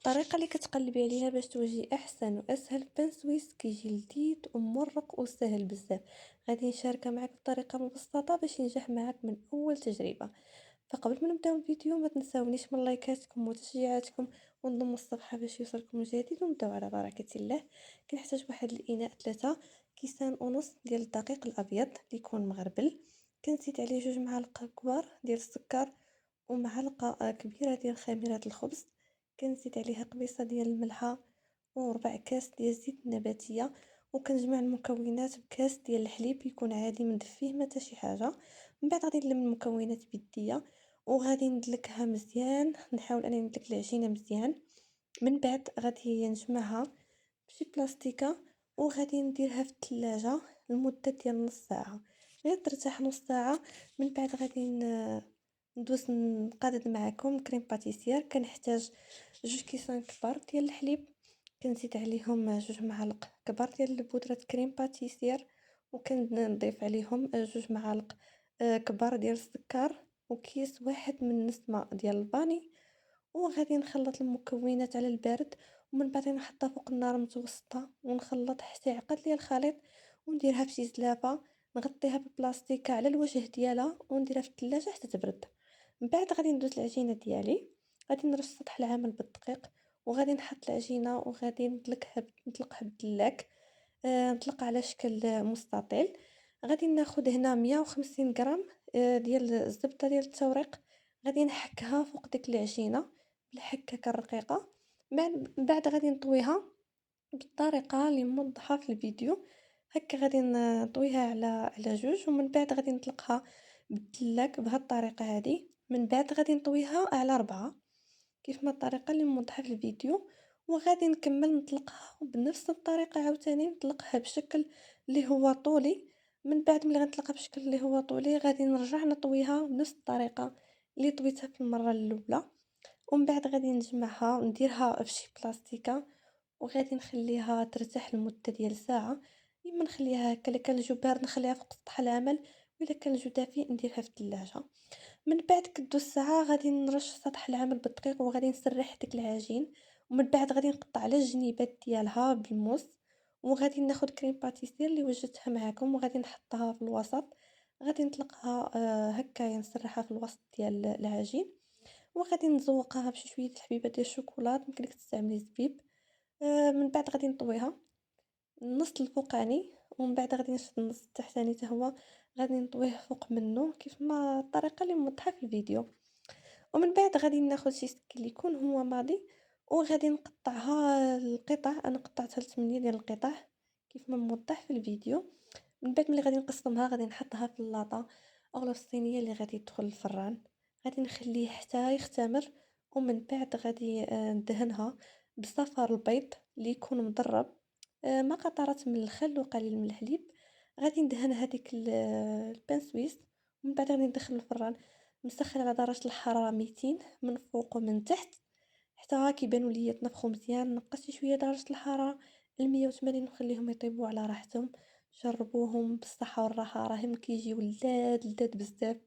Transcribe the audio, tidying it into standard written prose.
الطريقة اللي كتقلبي عليها باش توجدي أحسن وأسهل بان سويس كيجي لذيذ ومرق وسهل بزاف. غادي نشاركها معاك بطريقة مبسطة باش ينجح معاك من أول تجربة. فقبل ما نبداو الفيديو ما تنساونيش من لايكاتكم وتشجيعاتكم ونضموا الصفحة باش يوصلكم الجديد ونبداو على بركة الله. كنحتاج واحد الإناء 3 كيسان ونص ديال الدقيق الأبيض اللي يكون مغربل. كنزيد عليه 2 معالق كبار ديال السكر ومعلقة كبيرة ديال خميرة الخبز. كنزيد عليها قبيصة ديال الملحة وربع كاس ديال الزيت النباتية. وكنجمع المكونات بكاس ديال الحليب يكون عادي مدفيه ما حتى شي حاجة. من بعد غادي نلم المكونات بيديا وغادي ندلكها مزيان، نحاول انني ندلك العجينة مزيان. من بعد غادي نجمعها بشي بلاستيكة وغادي نديرها في الثلاجة لمدة ديال نص ساعة، غير ترتاح نص ساعة. من بعد غادي ندوز نقادد معاكم كريم باتيسير. كنحتاج 2 كيسان كبار ديال الحليب، كنزيد عليهم 2 معالق كبار ديال بودرة كريم باتيسير، وكنضيف عليهم 2 معالق كبار ديال السكر وكيس واحد من نسمة ديال الفاني. وغادي نخلط المكونات على البارد ومن بعد نحطها فوق النار متوسطة ونخلط حتى يعقد لي الخليط ونديرها فشي زلافة، نغطيها ببلاستيكة على الوجه ديالها ونديرها في الثلاجة حتى تبرد. من بعد غادي ندوز العجينة ديالي، غادي نرش سطح العامل بالدقيق وغادي نحط العجينة وغادي نطلقها بالدلاك. نطلق على شكل مستطيل. غادي ناخد هنا 150 غرام ديال الزبدة ديال التوريق، غادي نحكها فوق ديك العجينة بالحكاكة الرقيقة. من بعد غادي نطويها بالطريقة اللي موضحة في الفيديو. هكا غادي نطويها على جوج ومن بعد غادي نطلقها بالدلاك بهاد الطريقة هادي. من بعد غادي نطويها على 4 كيف ما الطريقة اللي موضحة في الفيديو، وغادي نكمل نطلقها بنفس الطريقة عاوتاني نطلقها بشكل اللي هو طولي. من بعد ملي غنطلقها بشكل اللي هو طولي غادي نرجع نطويها بنفس الطريقة اللي طويتها في المرة الأولى. ومن بعد غادي نجمعها ونديرها في شي بلاستيكة وغادي نخليها ترتاح لمدة ديال ساعة. اما نخليها هكا الا كان الجو بارد نخليها فوق سطح العمل، والا كان الجو دافي نديرها في الثلاجة. من بعد كدوز ساعة غادي نرش سطح العمل بالدقيق وغادي نسرح داك العجين. ومن بعد غادي نقطع على الجنيبات ديالها بالموس وغادي ناخد كريم باتيسير اللي وجدتها معكم وغادي نحطها في الوسط. غادي نطلقها هكايا نسرحها في الوسط ديال العجين وغادي نزوقها بشي شويه الحبيبه ديال الشوكولاط، يمكن لك تستعملي زبيب. من بعد غادي نطويها النص الفوقاني ومن بعد غادي نشد النص التحتاني حتى هو غادي نطويه فوق منه كيف ما الطريقه اللي موضحه في الفيديو. ومن بعد غادي ناخذ شي سكين اللي يكون هو ماضي وغادي نقطعها القطع. انا قطعتها ل8 ديال القطع كيف ما موضح في الفيديو. من بعد ملي غادي نقسمها غادي نحطها في اللاطه اولا في الصينيه اللي غادي تدخل الفران. غادي نخليه حتى يختمر ومن بعد غادي ندهنها بصفار البيض اللي يكون مضرب مع قطرات من الخل وقليل من الحليب. غادي ندهن هذيك البان سويس ومن بعد غادي ندخل الفران مسخن على درجة الحرارة 200 من فوق ومن تحت حتى كيبانوا ليا تنفخوا مزيان. نقص شويه درجة الحرارة 180 ونخليهم يطيبوا على راحتهم. جربوهم بالصحة والراحة راهم كيجيو لذاذ لذاذ بزاف